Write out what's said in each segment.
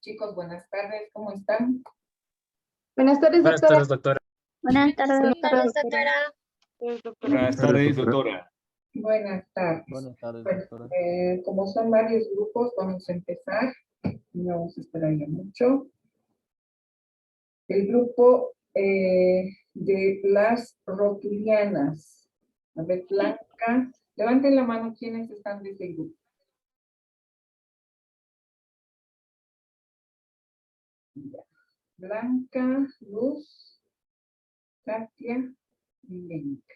Chicos, buenas tardes, ¿cómo están? Buenas tardes, Buenas doctora. tardes, doctora. Buenas tardes, Buenas tardes, doctora. Buenas tardes, doctora. Buenas tardes. Buenas tardes, Pues, doctora. como son varios grupos, vamos a empezar. No vamos a esperar ya mucho. El grupo de las rotulianas. A ver, Blanca. Levanten la mano quienes están de ese grupo. Ya. Blanca, Luz, Katia y Lenka.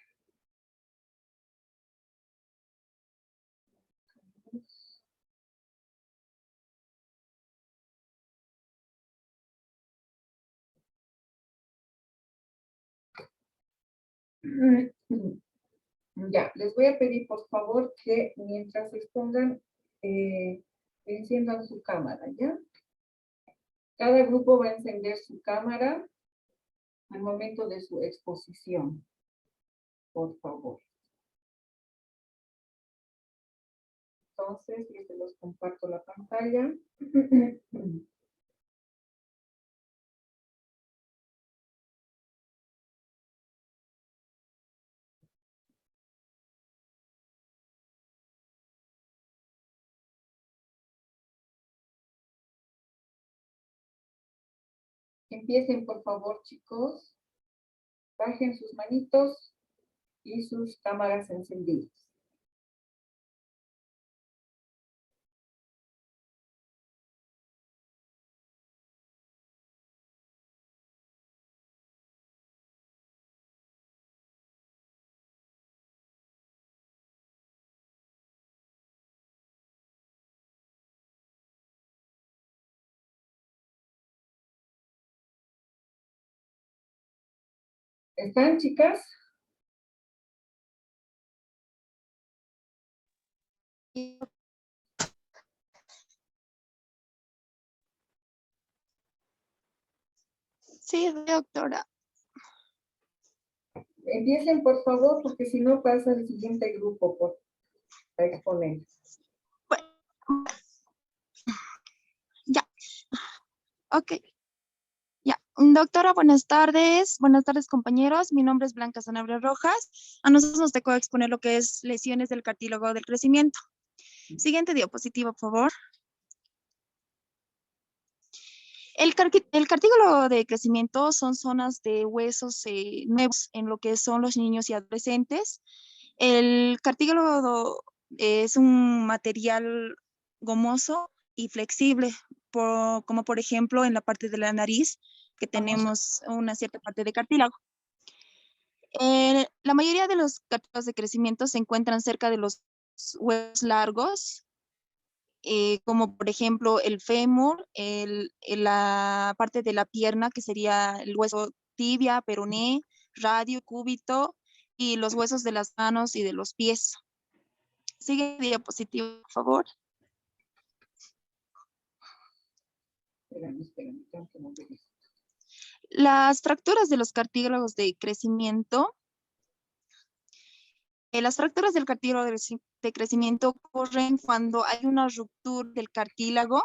Ya, les voy a pedir por favor que mientras expongan, enciendan su cámara, ¿ya? Cada grupo va a encender su cámara al momento de su exposición, por favor. entonces y se los comparto la pantalla. Empiecen, por favor, chicos. Bajen sus manitos y sus cámaras encendidas. ¿Están, chicas? Sí, doctora. Empiecen, por favor, porque si no pasa el siguiente grupo a exponer. Bueno, ya. Ok. Ya. Doctora, buenas tardes. Buenas tardes, compañeros. Mi nombre es Blanca Sanabria Rojas. A nosotros nos tocó exponer lo que es lesiones del cartílago del crecimiento. Siguiente diapositiva, por favor. El cartílago de crecimiento son zonas de huesos nuevos en lo que son los niños y adolescentes. El cartílago es un material gomoso y flexible, como por ejemplo en la parte de la nariz, que tenemos una cierta parte de cartílago. La mayoría de los cartílagos de crecimiento se encuentran cerca de los huesos largos, como por ejemplo el fémur, la parte de la pierna, que sería el hueso tibia, peroné, radio, cúbito, y los huesos de las manos y de los pies. Sigue diapositiva, por favor. Espérame, tengo que mover esto. Las fracturas de los cartílagos de crecimiento. Las fracturas del cartílago de crecimiento ocurren cuando hay una ruptura del cartílago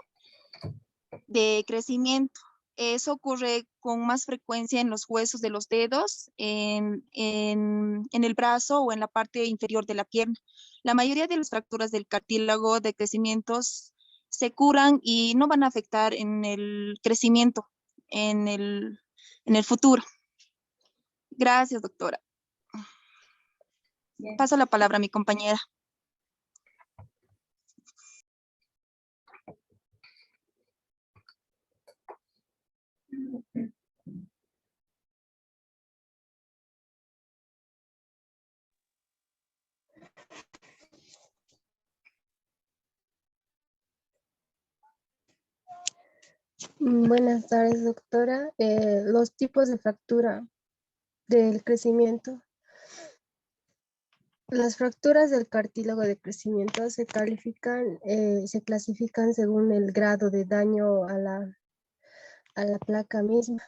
de crecimiento. Eso ocurre con más frecuencia en los huesos de los dedos, en el brazo o en la parte inferior de la pierna. La mayoría de las fracturas del cartílago de crecimiento se curan y no van a afectar en el crecimiento en el futuro. Gracias, doctora. Bien. Paso la palabra a mi compañera. Buenas tardes, doctora. Los tipos de fractura del crecimiento. Las fracturas del cartílago de crecimiento se clasifican según el grado de daño a la placa misma.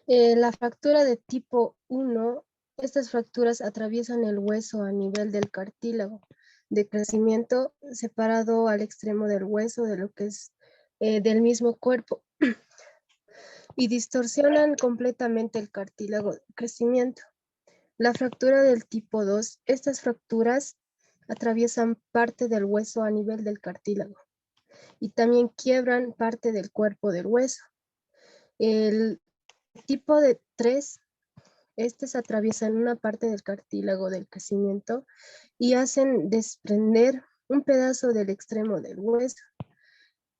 La fractura de tipo 1, estas fracturas atraviesan el hueso a nivel del cartílago de crecimiento, separado al extremo del hueso de lo que es del mismo cuerpo, y distorsionan completamente el cartílago de crecimiento. La fractura del tipo 2, estas fracturas atraviesan parte del hueso a nivel del cartílago y también quiebran parte del cuerpo del hueso. El tipo de 3, estos atraviesan una parte del cartílago del crecimiento y hacen desprender un pedazo del extremo del hueso.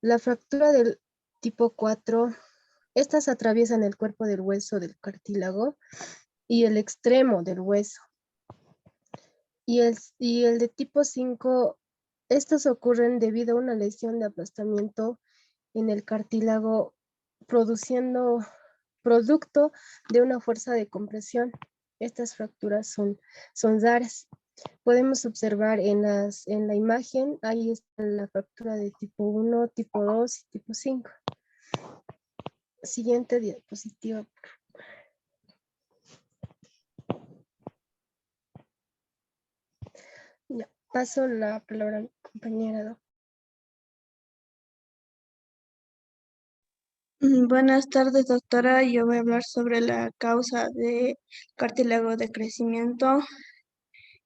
La fractura del tipo 4, estas atraviesan el cuerpo del hueso del cartílago y el extremo del hueso. Y el de tipo 5, estos ocurren debido a una lesión de aplastamiento en el cartílago, produciendo producto de una fuerza de compresión. Estas fracturas son raras. Podemos observar en la imagen, ahí está la fractura de tipo 1, tipo 2 y tipo 5. Siguiente diapositiva. Ya, paso la palabra compañera, doc. Buenas tardes, doctora. Yo voy a hablar sobre la causa de cartílago de crecimiento.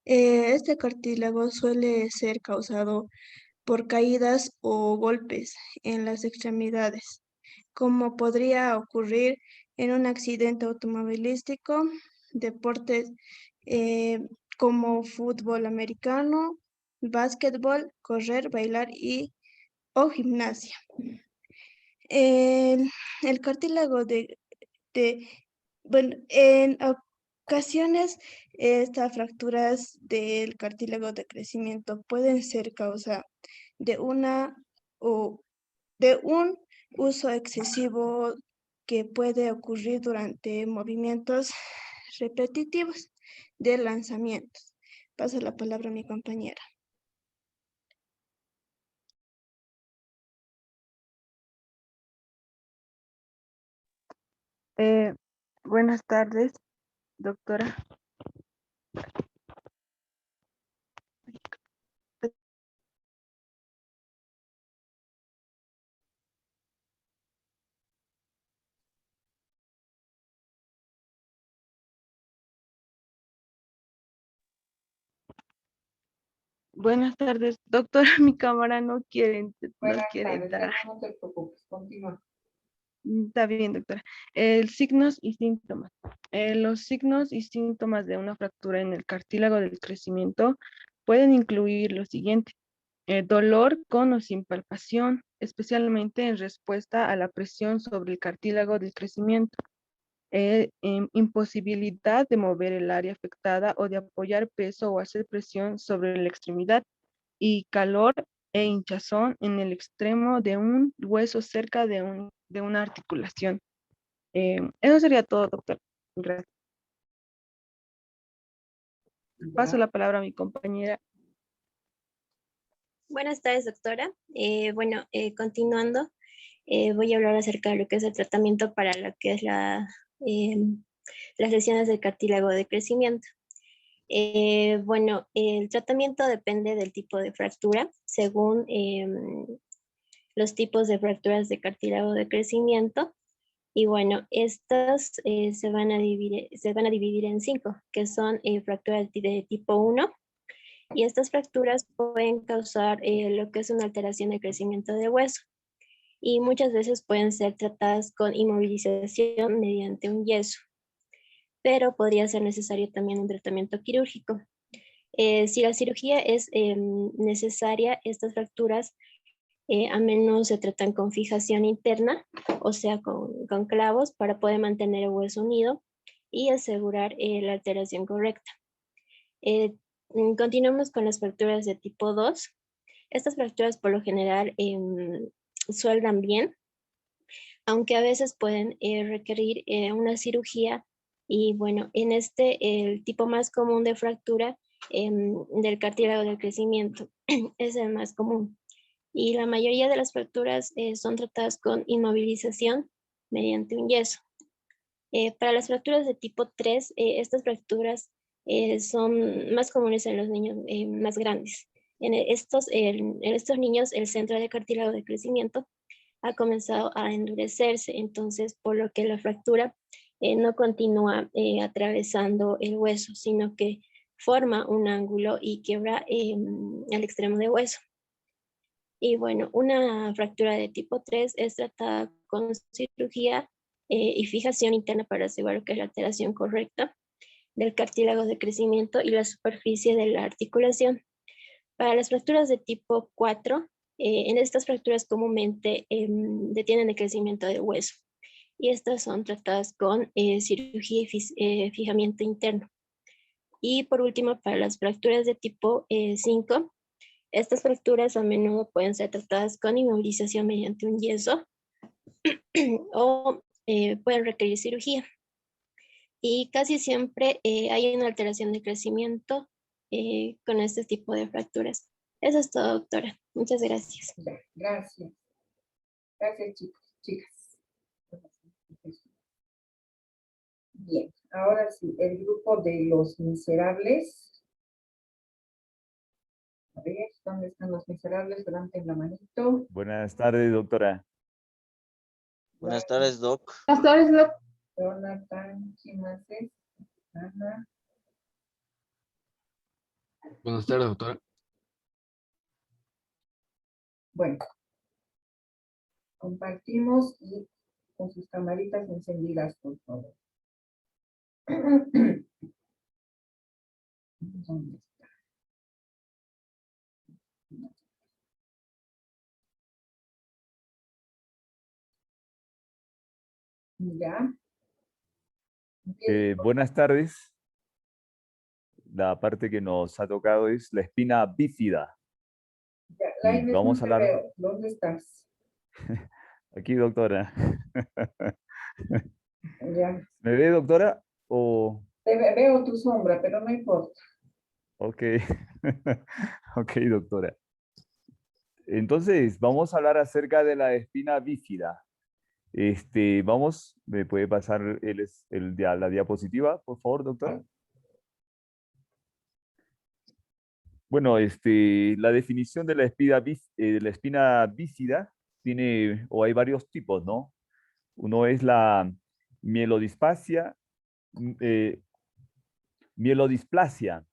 Este cartílago suele ser causado por caídas o golpes en las extremidades, como podría ocurrir en un accidente automovilístico, deportes como fútbol americano, básquetbol, correr, bailar o gimnasia. El cartílago bueno, en ocasiones estas fracturas del cartílago de crecimiento pueden ser causa de de un uso excesivo que puede ocurrir durante movimientos repetitivos de lanzamientos. Paso la palabra a mi compañera. Buenas tardes, doctora. Buenas tardes, doctora. Mi cámara no quiere Buenas tardes, entrar. no te preocupes, continúa. Está bien, doctora. Signos y síntomas. Los signos y síntomas de una fractura en el cartílago del crecimiento pueden incluir lo siguiente. Dolor con o sin palpación, especialmente en respuesta a la presión sobre el cartílago del crecimiento. Imposibilidad de mover el área afectada o de apoyar peso o hacer presión sobre la extremidad. Y calor e hinchazón en el extremo de un hueso cerca de una articulación. Eso sería todo, doctor. Gracias. Paso la palabra a mi compañera. Buenas tardes, doctora. Continuando, voy a hablar acerca de lo que es el tratamiento para lo que es las lesiones del cartílago de crecimiento. El tratamiento depende del tipo de fractura, según los tipos de fracturas de cartílago de crecimiento. Y bueno, estas se van a dividir en 5, que son fracturas de tipo 1. Y estas fracturas pueden causar lo que es una alteración de crecimiento de hueso. Y muchas veces pueden ser tratadas con inmovilización mediante un yeso. Pero podría ser necesario también un tratamiento quirúrgico. Si la cirugía es necesaria, estas fracturas a menudo se tratan con fijación interna, o sea, con clavos para poder mantener el hueso unido y asegurar la alteración correcta. Continuamos con las fracturas de tipo 2. Estas fracturas por lo general sueldan bien, aunque a veces pueden requerir una cirugía. Y bueno, en el tipo más común de fractura del cartílago del crecimiento es el más común. Y la mayoría de las fracturas son tratadas con inmovilización mediante un yeso. Para las fracturas de tipo 3, estas fracturas son más comunes en los niños más grandes. En estos niños, el centro de cartílago de crecimiento ha comenzado a endurecerse, entonces por lo que la fractura no continúa atravesando el hueso, sino que forma un ángulo y quiebra el extremo de hueso. Y bueno, una fractura de tipo 3 es tratada con cirugía y fijación interna para asegurar que es la alteración correcta del cartílago de crecimiento y la superficie de la articulación. Para las fracturas de tipo 4, en estas fracturas comúnmente detienen el crecimiento del hueso. Y estas son tratadas con cirugía y fijamiento interno. Y por último, para las fracturas de tipo 5, estas fracturas a menudo pueden ser tratadas con inmovilización mediante un yeso o pueden requerir cirugía. Y casi siempre hay una alteración de crecimiento con este tipo de fracturas. Eso es todo, doctora. Muchas gracias. Ya, gracias. Gracias, chicos, chicas. Bien, ahora sí, el grupo de los miserables. A ver. ¿Dónde están los miserables? Levanten la manito. Buenas tardes, doctora. Buenas tardes, Doc. Buenas tardes, Doc. Jonathan, ¿quién más es? Ana. Buenas tardes, doctora. Bueno, compartimos y con sus camaritas encendidas, por favor. ¿Dónde está? Ya. Buenas tardes. La parte que nos ha tocado es la espina bífida. Ya, Lainez, vamos no a te hablar- veo. ¿Dónde estás? Aquí, doctora. Ya. ¿Me ve, doctora? O... Veo tu sombra, pero no importa. Ok. Ok, doctora. Entonces, vamos a hablar acerca de la espina bífida. ¿Me puede pasar la diapositiva, por favor, doctora? Bueno, la definición de la espina bífida tiene, o hay varios tipos, ¿no? Uno es la mielodisplasia, mielodisplasia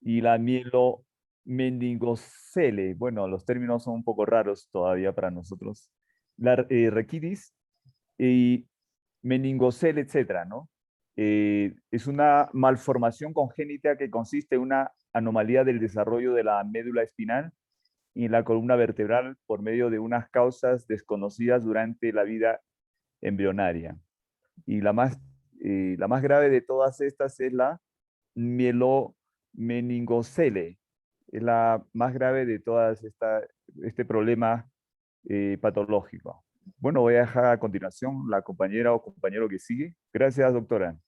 y la mielomeningocele. Bueno, los términos son un poco raros todavía para nosotros. La raquitis y meningocele, etcétera, ¿no? Es una malformación congénita que consiste en una anomalía del desarrollo de la médula espinal y la columna vertebral por medio de unas causas desconocidas durante la vida embrionaria. Y la más grave de todas estas es la mielomeningocele. Es la más grave de todas este problema patológico. Bueno, voy a dejar a continuación la compañera o compañero que sigue. Gracias, doctora.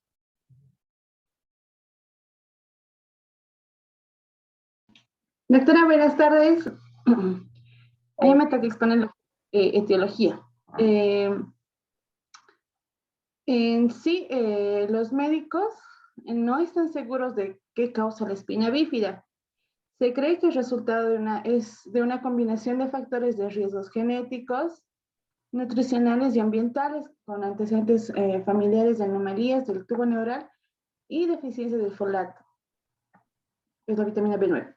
Doctora, buenas tardes. A mí me toca exponer la etiología. En sí, los médicos no están seguros de qué causa la espina bífida. Se cree que el resultado es de una combinación de factores de riesgos genéticos, nutricionales y ambientales, con antecedentes familiares de anomalías del tubo neural y deficiencia del folato, que es la vitamina B9.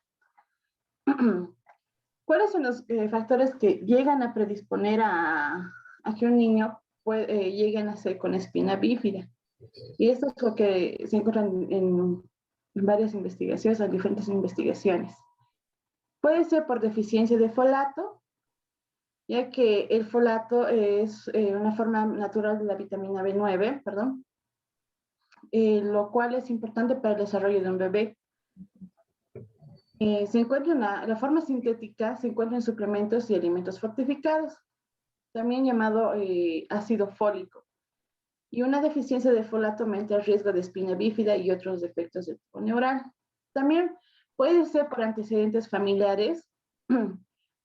¿Cuáles son los factores que llegan a predisponer a que un niño llegue a nacer con espina bífida? Y esto es lo que se encuentra en varias investigaciones, en diferentes investigaciones. Puede ser por deficiencia de folato, ya que el folato es una forma natural de la vitamina B9, perdón, lo cual es importante para el desarrollo de un bebé. Se encuentra la forma sintética, se encuentra en suplementos y alimentos fortificados, también llamado ácido fólico. Y una deficiencia de folato aumenta el riesgo de espina bífida y otros defectos del tubo neural. También puede ser por antecedentes familiares.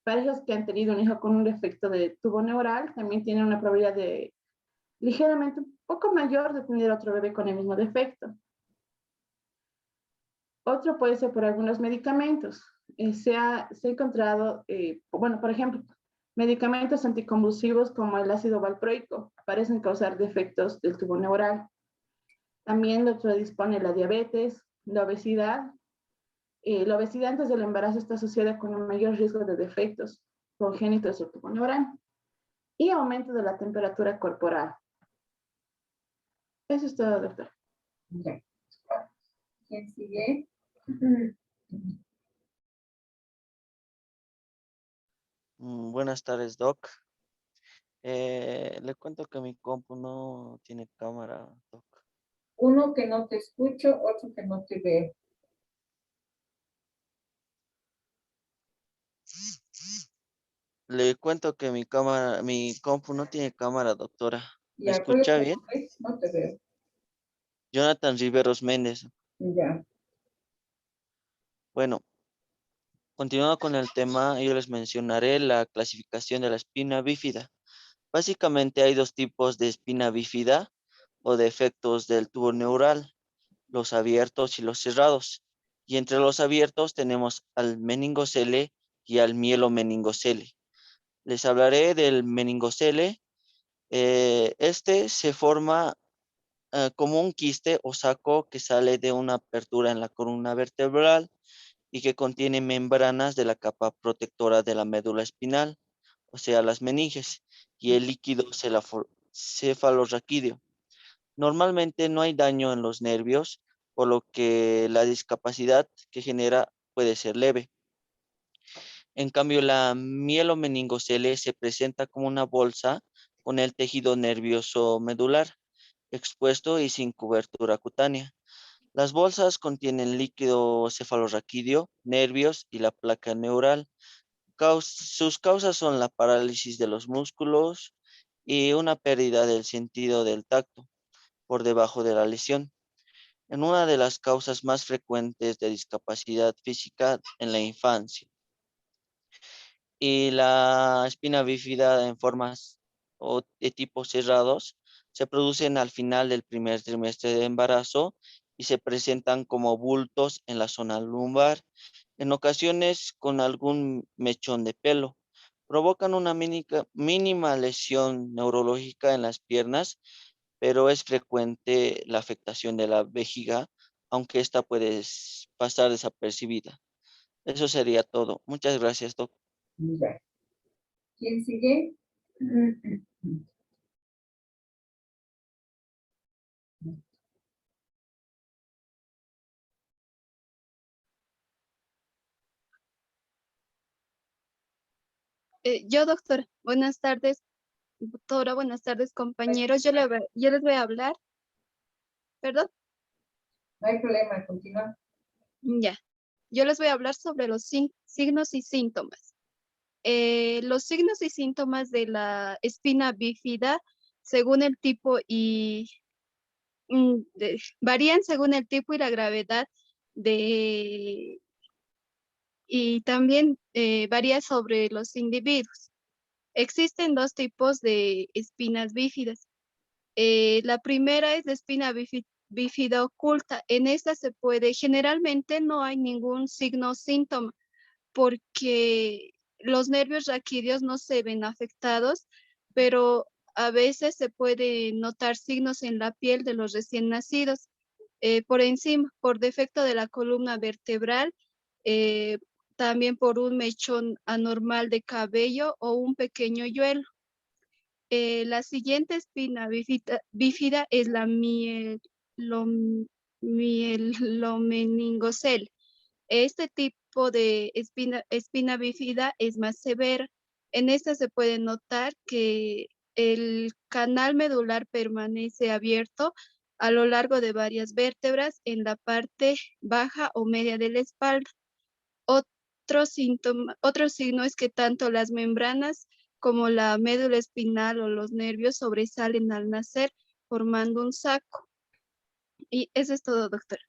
Parejas que han tenido un hijo con un defecto de tubo neural también tienen una probabilidad de ligeramente un poco mayor de tener otro bebé con el mismo defecto. Otro puede ser por algunos medicamentos. Se ha encontrado, bueno, por ejemplo, medicamentos anticonvulsivos como el ácido valproico parecen causar defectos del tubo neural. También lo predispone la diabetes, la obesidad. La obesidad antes del embarazo está asociada con un mayor riesgo de defectos congénitos del tubo neural y aumento de la temperatura corporal. Eso es todo, doctor. Ya. ¿Quién sigue? Buenas tardes, Doc. Le cuento que mi compu no tiene cámara, Doc. Uno que no te escucho, otro que no te veo. Le cuento que mi compu no tiene cámara, doctora. ¿Me Ya, ¿cuál es escucha tu bien? nombre? No te veo. Jonathan Riveros Méndez. Ya. Bueno, continuando con el tema, yo les mencionaré la clasificación de la espina bífida. Básicamente hay dos tipos de espina bífida o defectos del tubo neural, los abiertos y los cerrados. Y entre los abiertos tenemos al meningocele y al mielomeningocele. Les hablaré del meningocele. Este se forma como un quiste o saco que sale de una apertura en la columna vertebral y que contiene membranas de la capa protectora de la médula espinal, o sea, las meninges, y el líquido cefalorraquídeo. Normalmente no hay daño en los nervios, por lo que la discapacidad que genera puede ser leve. En cambio, la mielomeningocele se presenta como una bolsa con el tejido nervioso medular expuesto y sin cobertura cutánea. Las bolsas contienen líquido cefalorraquídeo, nervios y la placa neural. Sus causas son la parálisis de los músculos y una pérdida del sentido del tacto por debajo de la lesión, en una de las causas más frecuentes de discapacidad física en la infancia. Y la espina bífida en formas o de tipos cerrados se producen al final del primer trimestre de embarazo y se presentan como bultos en la zona lumbar, en ocasiones con algún mechón de pelo. Provocan una mínima lesión neurológica en las piernas, pero es frecuente la afectación de la vejiga, aunque esta puede pasar desapercibida. Eso sería todo. Muchas gracias, doctor. Ya. ¿Quién sigue? Yo, doctora, buenas tardes, doctora, buenas tardes, compañeros. Yo les voy a hablar, perdón, No hay problema, continúa. ya. Yo les voy a hablar sobre los signos y síntomas. Los signos y síntomas de la espina bífida, según el tipo varían según el tipo y la gravedad y también varía sobre los individuos. Existen dos tipos de espinas bífidas. La primera es la espina bífida oculta. En esta generalmente no hay ningún signo o síntoma porque los nervios raquídeos no se ven afectados, pero a veces se puede notar signos en la piel de los recién nacidos. Por encima, por defecto de la columna vertebral, eh, también por un mechón anormal de cabello o un pequeño yuelo. La siguiente espina bífida es la mielomeningocele. Este tipo de espina bífida es más severa. En esta se puede notar que el canal medular permanece abierto a lo largo de varias vértebras en la parte baja o media de la espalda. Otro signo es que tanto las membranas como la médula espinal o los nervios sobresalen al nacer formando un saco. Y eso es todo, doctora.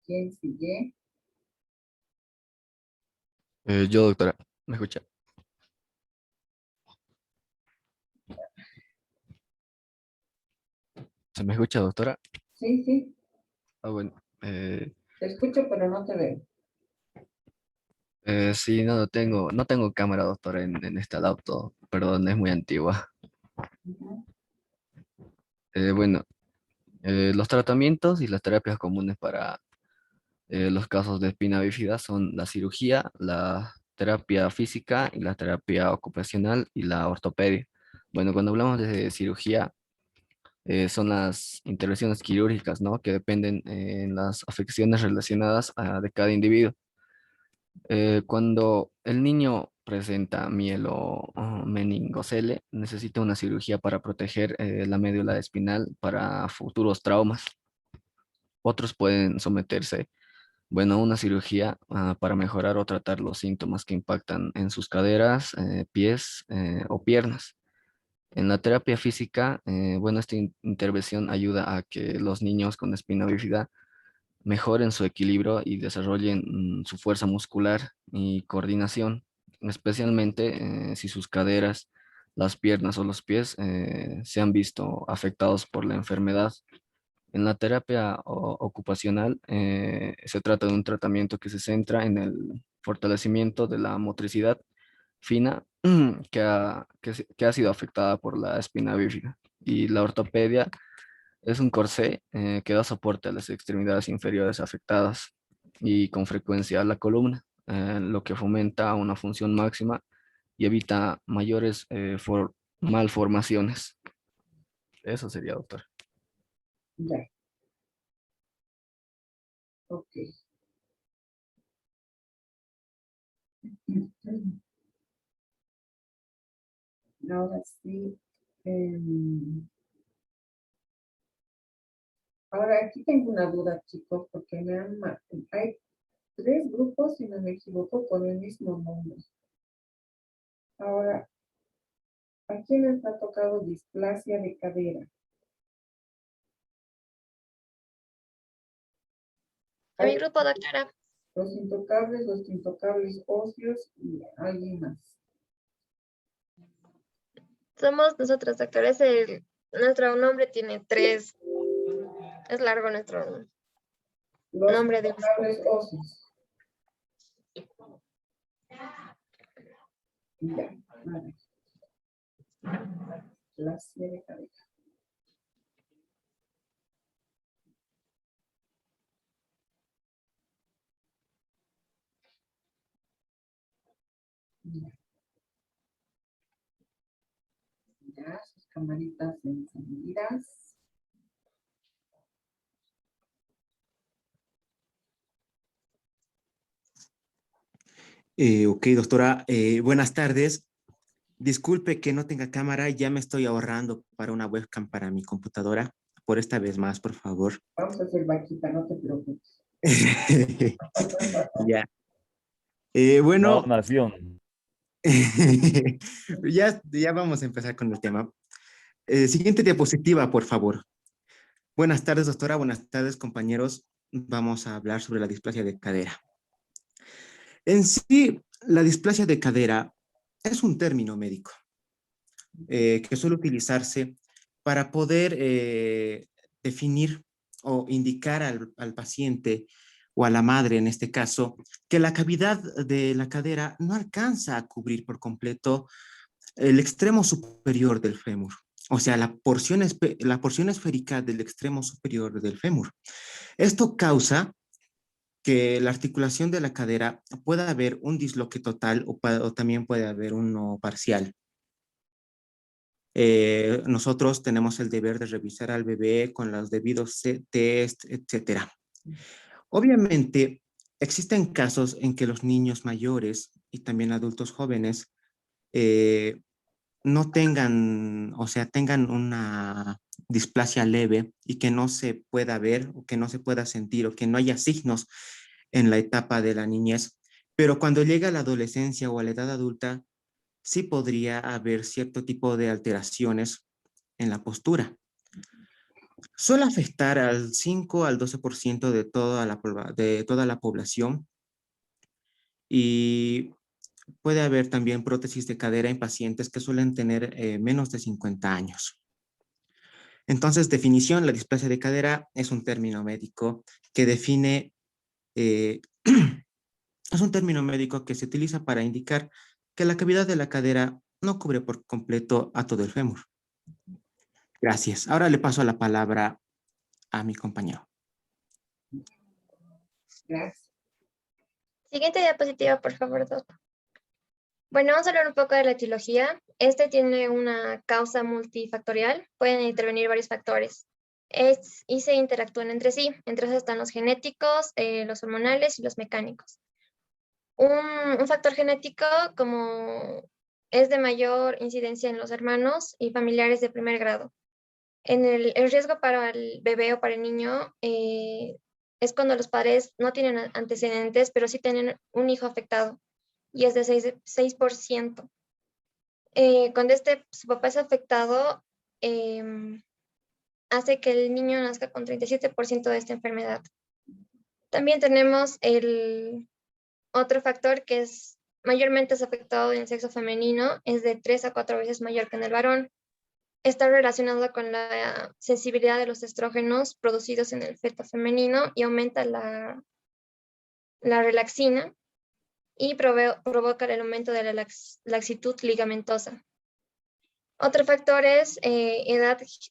¿Quién sigue? Yo, doctora, ¿me escucha? ¿Se me escucha, doctora? Sí, sí, Ah, bueno. te escucho, pero no te veo. Sí, no tengo cámara, doctora, en este auto. Perdón, es muy antigua. Ujú. Bueno, los tratamientos y las terapias comunes para los casos de espina bífida son la cirugía, la terapia física y la terapia ocupacional y la ortopedia. Bueno, cuando hablamos de cirugía, son las intervenciones quirúrgicas, ¿no? Que dependen en las afecciones relacionadas de cada individuo. Cuando el niño presenta meningocele, necesita una cirugía para proteger la médula espinal para futuros traumas. Otros pueden someterse, bueno, a una cirugía para mejorar o tratar los síntomas que impactan en sus caderas, pies o piernas. En la terapia física, bueno, esta intervención ayuda a que los niños con espina bífida mejoren su equilibrio y desarrollen su fuerza muscular y coordinación, especialmente si sus caderas, las piernas o los pies se han visto afectados por la enfermedad. En la terapia ocupacional se trata de un tratamiento que se centra en el fortalecimiento de la motricidad fina que ha sido afectada por la espina bífida. Y la ortopedia es un corsé que da soporte a las extremidades inferiores afectadas y con frecuencia a la columna, lo que fomenta una función máxima y evita mayores malformaciones. Eso sería, doctor. Ya. Ok. Ahora sí. Ahora aquí tengo una duda, chicos, porque hay 3 grupos, si no me equivoco, con el mismo nombre. Ahora, ¿a quién les ha tocado displasia de cadera? A mi grupo, doctora. Los intocables óseos y alguien más. Somos nosotros, doctora. Nuestro nombre tiene 3. Es largo nuestro Los nombre de intocables óseos. Ya, vale. Displasia de cadera. Ya, sus camaritas encendidas. Ok, doctora, buenas tardes. Disculpe que no tenga cámara, ya me estoy ahorrando para una webcam para mi computadora. Por esta vez más, por favor. Vamos a hacer vaquita, no te preocupes. Ya. Una Bueno, donación. ya vamos a empezar con el tema. Siguiente diapositiva, por favor. Buenas tardes, doctora. Buenas tardes, compañeros. Vamos a hablar sobre la displasia de cadera. En sí, la displasia de cadera es un término médico que suele utilizarse para poder definir o indicar al paciente o a la madre, en este caso, que la cavidad de la cadera no alcanza a cubrir por completo el extremo superior del fémur, o sea, la porción esférica del extremo superior del fémur. Esto causa que la articulación de la cadera pueda haber un disloque total o también puede haber uno parcial. Nosotros tenemos el deber de revisar al bebé con los debidos test, etcétera. Obviamente, existen casos en que los niños mayores y también adultos jóvenes no tengan, o sea, tengan una displasia leve y que no se pueda ver o que no se pueda sentir o que no haya signos en la etapa de la niñez. Pero cuando llega a la adolescencia o a la edad adulta, sí podría haber cierto tipo de alteraciones en la postura. Suele afectar al 5 al 12% de toda la población y puede haber también prótesis de cadera en pacientes que suelen tener menos de 50 años. Entonces, definición, la displasia de cadera es un término médico que define, es un término médico que se utiliza para indicar que la cavidad de la cadera no cubre por completo a todo el fémur. Gracias. Ahora le paso la palabra a mi compañero. Gracias. Siguiente diapositiva, por favor, doctor. Bueno, vamos a hablar un poco de la etiología. Este tiene una causa multifactorial. Pueden intervenir varios factores y se interactúan entre sí. Entre esos están los genéticos, los hormonales y los mecánicos. Un factor genético, como es de mayor incidencia en los hermanos y familiares de primer grado. El riesgo para el bebé o para el niño es cuando los padres no tienen antecedentes, pero sí tienen un hijo afectado, y es de 6%. Cuando su papá es afectado, hace que el niño nazca con 37% de esta enfermedad. También tenemos el otro factor que mayormente es afectado en el sexo femenino, es de 3 a 4 veces mayor que en el varón. está relacionado con la sensibilidad de los estrógenos producidos en el feto femenino y aumenta la relaxina y provoca el aumento de la laxitud ligamentosa. Otro factor es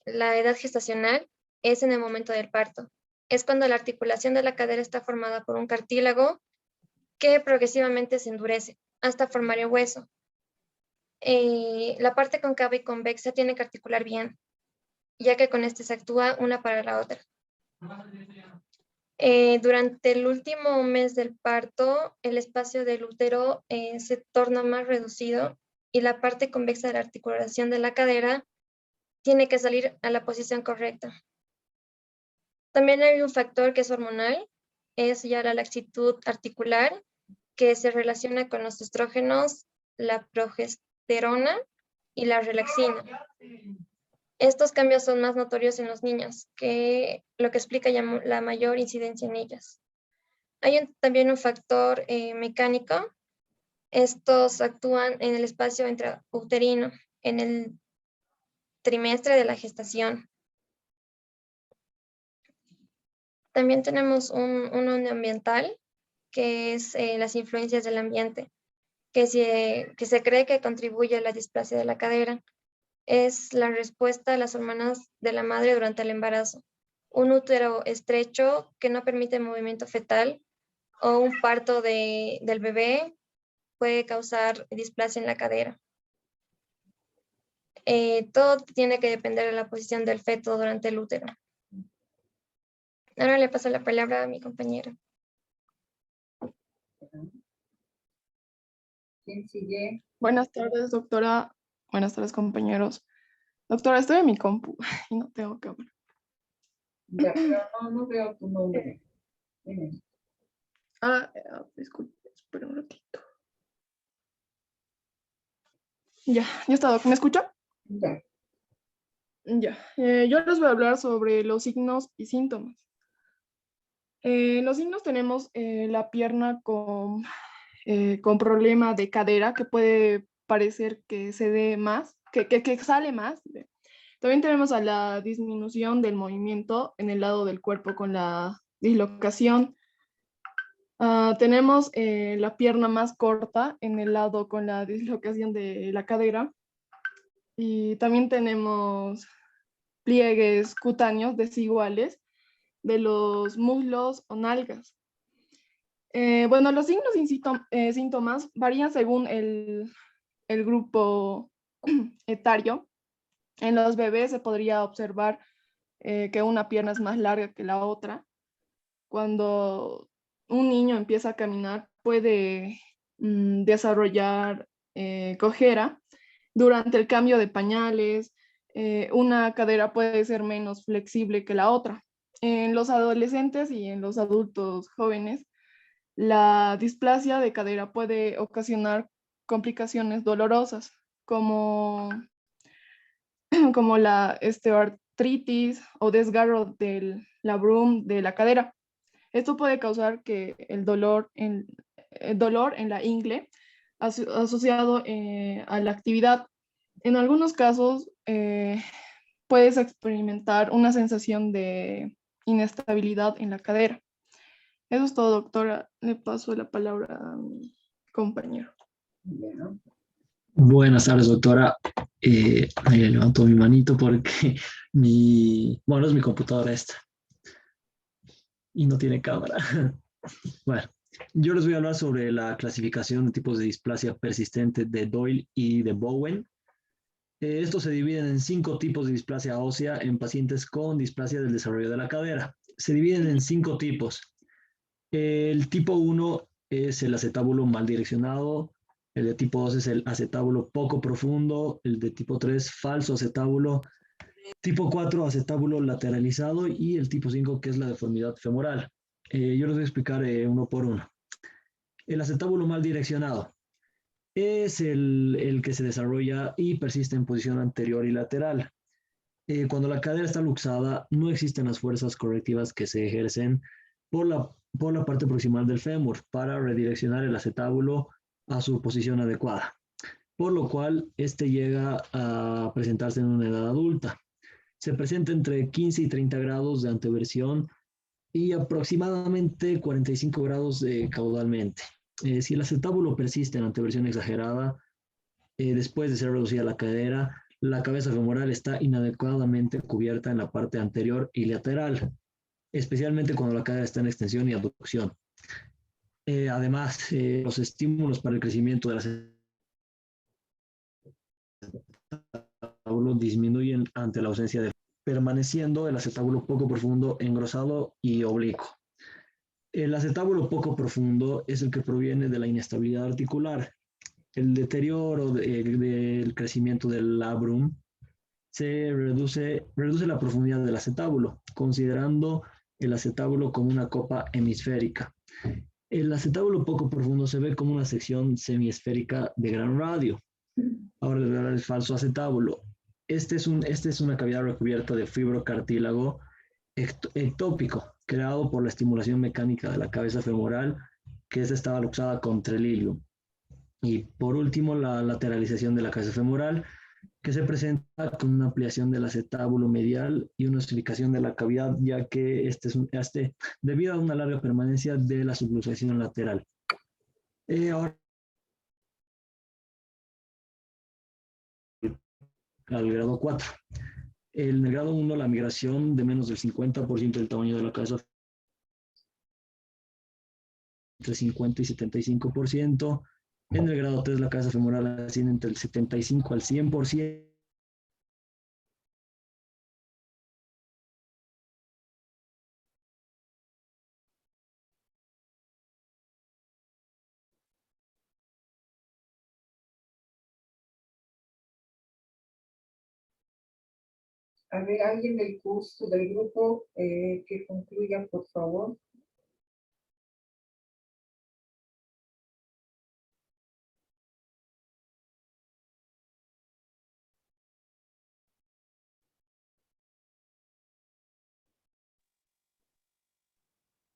la edad gestacional, es en el momento del parto. Es cuando la articulación de la cadera está formada por un cartílago que progresivamente se endurece hasta formar el hueso. La parte cóncava y convexa tiene que articular bien, ya que con este se actúa una para la otra. Durante el último mes del parto, el espacio del útero se torna más reducido y la parte convexa de la articulación de la cadera tiene que salir a la posición correcta. También hay un factor que es hormonal, es ya la laxitud articular, que se relaciona con los estrógenos, la progesterona y la relaxina. Estos cambios son más notorios en los niños, lo que explica ya la mayor incidencia en ellas. Hay también un factor mecánico. Estos actúan en el espacio intrauterino, en el trimestre de la gestación. También tenemos uno ambiental, que es las influencias del ambiente, que se cree que contribuye a la displasia de la cadera. Es la respuesta a las hormonas de la madre durante el embarazo. Un útero estrecho que no permite movimiento fetal o un parto del bebé puede causar displasia en la cadera. Todo tiene que depender de la posición del feto durante el útero. Ahora le paso la palabra a mi compañera. ¿Quién sigue? Buenas tardes, doctora. Buenas tardes, compañeros. Doctora, estoy en mi compu y no tengo cámara. Ya, pero no veo tu nombre. Dime. Disculpe, espera un ratito. Ya está, doc. ¿Me escucha? Ya. Ya. Yo les voy a hablar sobre los signos y síntomas. Los signos tenemos la pierna con problema de cadera, que puede parecer que se dé más, que sale más. También tenemos a la disminución del movimiento en el lado del cuerpo con la dislocación. Tenemos la pierna más corta en el lado con la dislocación de la cadera. Y también tenemos pliegues cutáneos desiguales de los muslos o nalgas. Bueno, los signos y síntomas varían según el grupo etario. En los bebés se podría observar que una pierna es más larga que la otra. Cuando un niño empieza a caminar, puede desarrollar cojera. Durante el cambio de pañales, una cadera puede ser menos flexible que la otra. En los adolescentes y en los adultos jóvenes, la displasia de cadera puede ocasionar complicaciones dolorosas, como la osteoartritis o desgarro del labrum de la cadera. Esto puede causar que el dolor en la ingle asociado a la actividad. En algunos casos puedes experimentar una sensación de inestabilidad en la cadera. Eso es todo, doctora. Le paso la palabra a mi compañero. Buenas tardes, doctora. Levanto mi manito porque bueno, es mi computadora esta. Y no tiene cámara. Bueno, yo les voy a hablar sobre la clasificación de tipos de displasia persistente de Doyle y de Bowen. Estos se dividen en 5 tipos de displasia ósea en pacientes con displasia del desarrollo de la cadera. Se dividen en 5 tipos. El tipo 1 es el acetábulo mal direccionado. El de tipo 2 es el acetábulo poco profundo. El de tipo 3, falso acetábulo. Tipo 4, acetábulo lateralizado. Y el tipo 5, que es la deformidad femoral. Yo les voy a explicar uno por uno. El acetábulo mal direccionado es el que se desarrolla y persiste en posición anterior y lateral. Cuando la cadera está luxada, no existen las fuerzas correctivas que se ejercen por la parte proximal del fémur para redireccionar el acetábulo a su posición adecuada. por lo cual este llega a presentarse en una edad adulta. Se presenta entre 15 y 30 grados de anteversión y aproximadamente 45 grados caudalmente. Si el acetábulo persiste en anteversión exagerada, después de ser reducida la cabeza femoral está inadecuadamente cubierta en la parte anterior y lateral, especialmente cuando la cadera está en extensión y abducción. Además, los estímulos para el crecimiento de la acetábulo disminuyen ante la ausencia de, permaneciendo el acetábulo poco profundo, engrosado y oblicuo. El acetábulo poco profundo es el que proviene de la inestabilidad articular. El deterioro del crecimiento del labrum reduce la profundidad del acetábulo, considerando el acetábulo como una copa hemisférica. El acetábulo poco profundo se ve como una sección semiesférica de gran radio. Ahora les voy a hablar del falso acetábulo. Este es una cavidad recubierta de fibrocartílago ectópico, creado por la estimulación mecánica de la cabeza femoral, que estaba luxada contra el ilium. Y por último, la lateralización de la cabeza femoral, que se presenta con una ampliación del acetábulo medial y una ossificación de la cavidad, ya que debido a una larga permanencia de la subluxación lateral. Ahora, al grado 4. En el grado 1, la migración de menos del 50% del tamaño de la cabeza, entre 50 y 75%. En el grado 3, la cabeza femoral asciende entre el 75 al 100%. A ver, alguien del curso, del grupo, que concluya, por favor.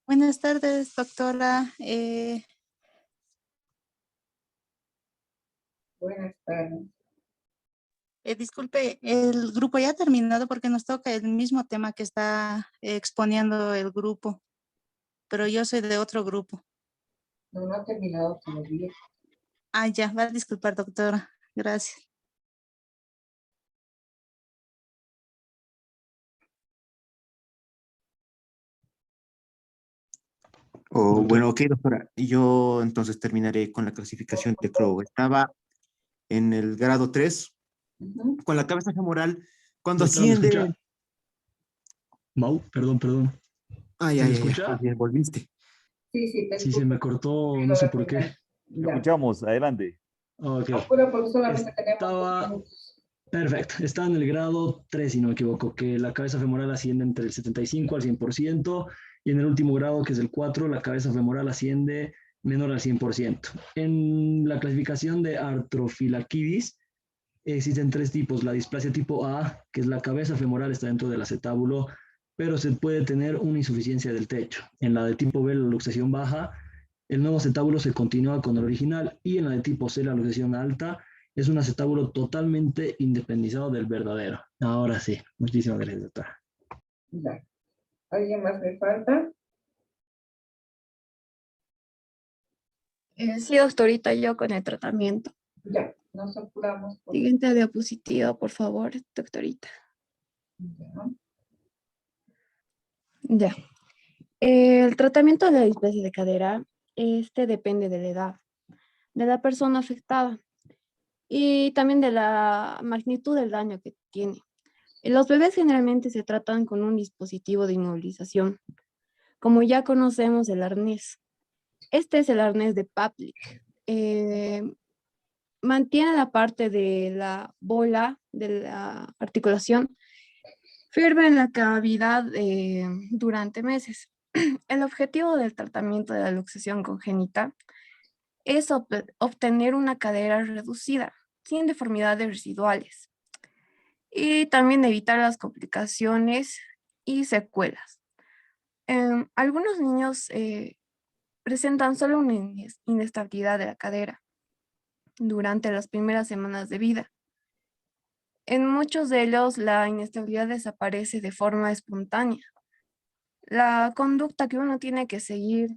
Buenas tardes, doctora. Buenas tardes. Disculpe, el grupo ya ha terminado porque nos toca el mismo tema que está exponiendo el grupo, pero yo soy de otro grupo. No, no ha terminado todavía. Ah, ya, va a disculpar, doctora. Gracias. Bueno, ok, doctora. Yo entonces terminaré con la clasificación de Crowe. Estaba en el grado 3, con la cabeza femoral. Cuando Doctora, ¿me asciende... escucha? Mau, perdón. Ay, ¿Se ay, me ay, escucha? bien, volviste. Sí, te Sí, se me cortó, no sé por qué. Escuchamos, adelante. Ok. Apura porque solamente tenemos Perfecto. Está en el grado 3, si no me equivoco, que la cabeza femoral asciende entre el 75 al 100%, y en el último grado, que es el 4, la cabeza femoral asciende menor al 100%. En la clasificación de Arthrophylakides existen 3 tipos. La displasia tipo A, que es la cabeza femoral está dentro del acetábulo, pero se puede tener una insuficiencia del techo. En la de tipo B, la luxación baja, el nuevo acetábulo se continúa con el original, y en la de tipo C, la luxación alta, es un acetábulo totalmente independizado del verdadero. Ahora sí, muchísimas gracias, doctora. Ya. ¿Alguien más me falta? Sí, doctorita, yo con el tratamiento. Ya, nos apuramos. Siguiente diapositiva, por favor, doctorita. Ya. Ya. El tratamiento de la displasia de cadera, depende de la persona afectada y también de la magnitud del daño que tiene. Los bebés generalmente se tratan con un dispositivo de inmovilización, como ya conocemos el arnés. Este es el arnés de Paplik. Mantiene la parte de la bola de la articulación firme en la cavidad durante meses. El objetivo del tratamiento de la luxación congénita es obtener una cadera reducida, sin deformidades residuales, y también evitar las complicaciones y secuelas. Algunos niños presentan solo una inestabilidad de la cadera, durante las primeras semanas de vida. En muchos de ellos, la inestabilidad desaparece de forma espontánea. La conducta que uno tiene que seguir